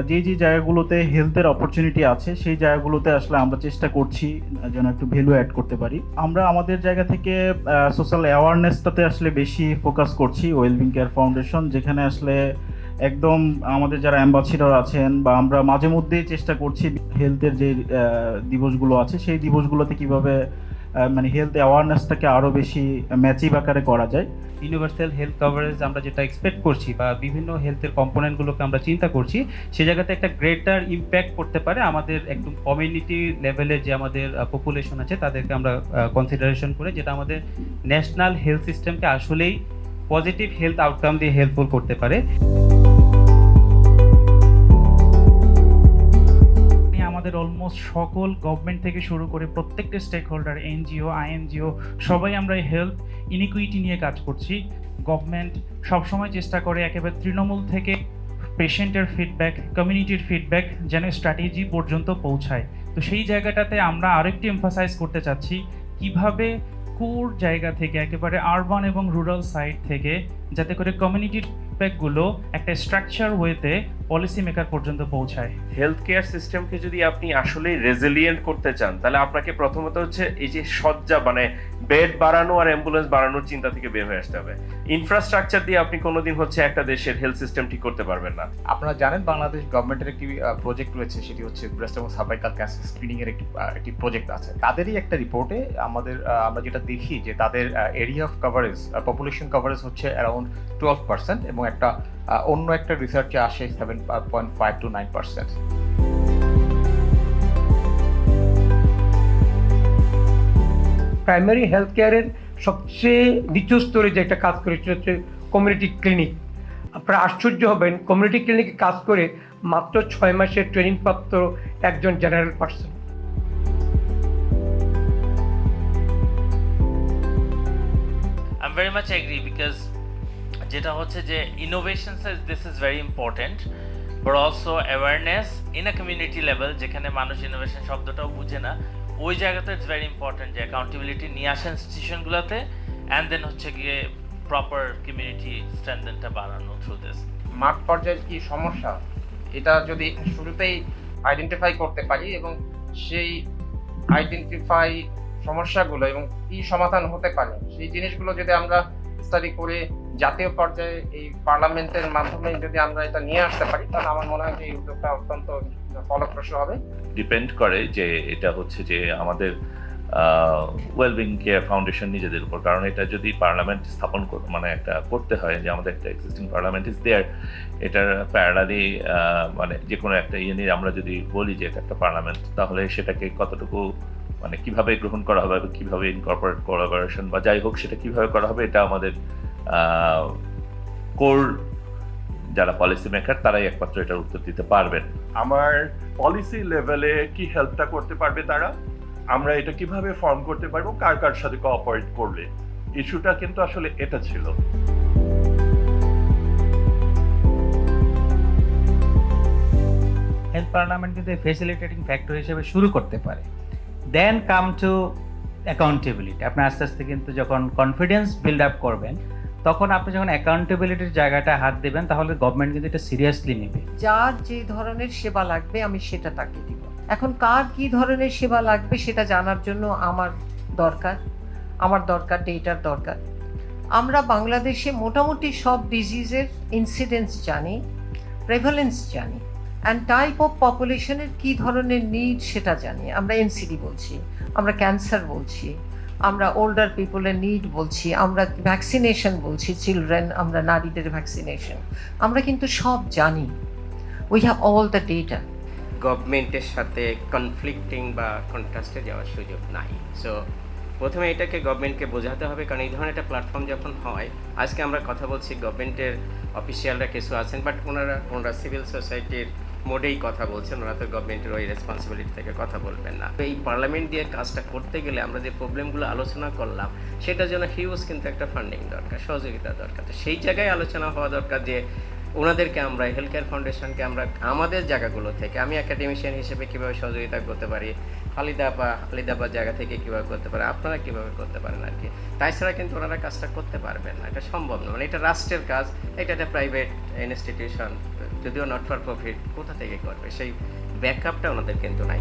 যে যে জায়গাগুলোতে হেলথের অপরচুনিটি আছে সেই জায়গাগুলোতে আসলে আমরা চেষ্টা করছি যেন একটু ভ্যালু অ্যাড করতে পারি। আমরা আমাদের জায়গা থেকে সোশ্যাল অ্যাওয়ারনেসটাতে আসলে বেশি ফোকাস করছি ওয়েলবিং কেয়ার ফাউন্ডেশন, যেখানে আসলে একদম আমাদের যারা অ্যাম্বাসিডর আছেন বা আমরা মাঝে মধ্যেই চেষ্টা করছি হেলথের যে দিবসগুলো আছে সেই দিবসগুলোতে কিভাবে মানে হেলথ অ্যাওয়ারনেসটাকে আরও বেশি ম্যাচিভ আকারে করা যায়। ইউনিভার্সাল হেলথ কভারেজ আমরা যেটা এক্সপেক্ট করছি বা বিভিন্ন হেলথের কম্পোনেন্টগুলোকে আমরা চিন্তা করছি, সে জায়গাতে একটা গ্রেটার ইম্প্যাক্ট করতে পারে আমাদের একদম কমিউনিটি লেভেলে যে আমাদের পপুলেশন আছে তাদেরকে আমরা কনসিডারেশন করে, যেটা আমাদের ন্যাশনাল হেলথ সিস্টেমকে আসলেই পজিটিভ হেলথ আউটকাম দিয়ে হেল্পফুল করতে পারে। আমাদের অলমোস্ট সকল গভর্নমেন্ট থেকে শুরু করে প্রত্যেকটা স্টেক হোল্ডার, এনজিও, আইএনজিও, সবাই আমরা হেলথ ইনইকুইটি নিয়ে কাজ করছি। গভর্নমেন্ট সবসময় চেষ্টা করে একেবারে তৃণমূল থেকে পেশেন্টের ফিডব্যাক, কমিউনিটির ফিডব্যাক যেন স্ট্র্যাটেজি পর্যন্ত পৌঁছায়। তো সেই জায়গাটাতে আমরা আরেকটু এমফাসাইজ করতে চাচ্ছি কিভাবে কোর জায়গা থেকে একেবারে আরবান এবং রুরাল সাইড থেকে যাতে করে কমিউনিটির ফিডব্যাকগুলো একটা স্ট্রাকচার ওয়েতে পলিসি মেকার পর্যন্ত পৌঁছায়। হেলথ কেয়ার সিস্টেমকে যদি আপনি আসলে রেজিলিয়েন্ট করতে চান, তাহলে আপনাকে প্রথমত হচ্ছে এই যে সজ্জা মানে বেড বাড়ানো আর অ্যাম্বুলেন্স বাড়ানোর চিন্তা থেকে বের হয়ে আসতে হবে। ইনফ্রাস্ট্রাকচার দিয়ে আপনি কোনোদিন হচ্ছে একটা দেশের হেলথ সিস্টেম ঠিক করতে পারবেন না। আপনারা জানেন বাংলাদেশ গভর্নমেন্টের একটি প্রজেক্ট রয়েছে, সেটি হচ্ছে ব্রেস্ট এবং সার্ভাইকাল ক্যান্সার স্ক্রিনিং এর একটি প্রজেক্ট আছে। তাদেরই একটা রিপোর্টে আমরা যেটা দেখি যে তাদের area of coverage, population coverage হচ্ছে অ্যারাউন্ড 12% এবং একটা অন্য একটা রিসার্চে আসে 7.5 to 9%। প্রাইমারি হেলথ কেয়ারের সবচেয়ে নিচু স্তরে যে একটা কাজ করে সেটা হচ্ছে কমিউনিটি ক্লিনিক। আপনারা আশ্চর্য হবেন, কমিউনিটি ক্লিনিকে কাজ করে মাত্র 6 মাসের ট্রেনিং প্রাপ্ত একজন general person. I'm very much agree because যেটা হচ্ছে যে innovation says this is very important but also awareness in a community level, যেখানে মানুষ ইনোভেশন শব্দটাও বুঝে না, ওই জায়গাতে ইটস ভেরি ইম্পর্টেন্ট যে অ্যাকাউন্টেবিলিটি নিয়ে আসে ইনস্টিটিউশনগুলোতে অ্যান্ড দেন হচ্ছে গিয়ে প্রপার কমিউনিটি স্ট্রেংথেনটা বাড়ানো থ্রু দিস। মাঠ পর্যায়ের কি সমস্যা এটা যদি শুরুতেই আইডেন্টিফাই করতে পারি এবং সেই আইডেন্টিফাই সমস্যাগুলো এবং কি সমাধান হতে পারে সেই জিনিসগুলো যদি আমরা স্টাডি করে জাতীয় পর্যায়ে এই পার্লামেন্টের মাধ্যমে যদি আমরা এটা নিয়ে আসতে পারি, তাহলে আমার মনে হয় যে এই উদ্যোগটা অত্যন্ত ফলপ্রসূ হবে। ডিপেন্ড করে যে এটা হচ্ছে যে আমাদের ওয়েলবিং কেয়ার ফাউন্ডেশন নিজেদের উপর, কারণ এটা যদি পার্লামেন্ট স্থাপন মানে একটা করতে হয় যে আমাদের একটা এক্সিস্টিং পার্লামেন্ট ইজ দেয়ার, এটার প্যারালালি মানে যে কোনো একটা ইয়ে নিয়ে আমরা যদি বলি যে এটা একটা পার্লামেন্ট, তাহলে সেটাকে কতটুকু মানে কিভাবে গ্রহণ করা হবে, কিভাবে ইনকর্পোরেট কোলাবোরেশন বা যাই হোক সেটা কিভাবে করা হবে, এটা আমাদের কোর যারা পলিসি মেকার তারাই একমাত্র এটার উত্তর দিতে পারবেন। আমার পলিসি লেভেলে কি হেল্পটা করতে পারবে তারা, আমরা এটা কিভাবে ফর্ম করতে পারবো, কার কার সাথে কোঅপারেট করলে, ইস্যুটা কিন্তু আসলে এটা ছিল। হেলথ পার্লামেন্ট কিন্তু ফেসিলিটেটিং ফ্যাক্টর হিসেবে শুরু করতে পারে, দেন কাম টু অ্যাকাউন্টেবিলিটি। আপনি আস্তে আস্তে কিন্তু যখন কনফিডেন্স বিল্ড আপ করবেন, তখন আপনি যখন অ্যাকাউন্টেবিলিটির জায়গাটা হাত দেবেন, তাহলে গভর্নমেন্ট কিন্তু এটা সিরিয়াসলি নেবে। যার যে ধরনের সেবা লাগবে আমি সেটা তাকে দিব। এখন কার কি ধরনের সেবা লাগবে সেটা জানার জন্য আমার দরকার ডেটার দরকার। আমরা বাংলাদেশে মোটামুটি সব ডিজিজের ইনসিডেন্স জানি, প্রেভালেন্স জানি, অ্যান্ড টাইপ অফ পপুলেশনের কি ধরনের নিড সেটা জানি। আমরা এনসিডি বলছি, আমরা ক্যান্সার বলছি, আমরা ওল্ডার পিপলের নিড বলছি, আমরা ভ্যাকসিনেশন বলছি, চিলড্রেন, আমরা নারীদের ভ্যাকসিনেশন, আমরা কিন্তু সব জানি। We have all the data. গভর্নমেন্টের সাথে কনফ্লিক্টিং বা কন্ট্রাস্টে যাওয়ার সুযোগ নাই। সো প্রথমে এটাকে গভর্নমেন্টকে বোঝাতে হবে, কারণ এই ধরনের একটা প্ল্যাটফর্ম যখন হয়, আজকে আমরা কথা বলছি গভর্নমেন্টের অফিসিয়ালরা কিছু আছেন, বাট ওনারা সিভিল সোসাইটির মোডেই কথা বলছেন, ওরা তো গভর্নমেন্টের ওই রেসপন্সিবিলিটি থেকে কথা বলবেন না। এই পার্লামেন্ট দিয়ে কাজটা করতে গেলে আমরা যে প্রবলেমগুলো আলোচনা করলাম সেটার জন্য হিউজ কিন্তু একটা ফান্ডিং দরকার, সহযোগিতা দরকার। তো সেই জায়গায় আলোচনা হওয়া দরকার যে ওনাদেরকে আমরা হেলথ কেয়ার ফাউন্ডেশনকে আমরা আমাদের জায়গাগুলো থেকে, আমি একাডেমিশিয়ান হিসেবে কীভাবে সহযোগিতা করতে পারি, খালিদা বা খালিদাবাদ জায়গা থেকে কীভাবে করতে পারে, আপনারা কীভাবে করতে পারেন আর কি। তাছাড়া কিন্তু ওনারা কাজটা করতে পারবেন না, এটা সম্ভব না। মানে এটা রাষ্ট্রের কাজ, এটা একটা প্রাইভেট ইনস্টিটিউশন, যদিও নট ফর প্রফিট, কোথা থেকে করবে সেই ব্যাকআপটা ওনাদের কিন্তু নাই।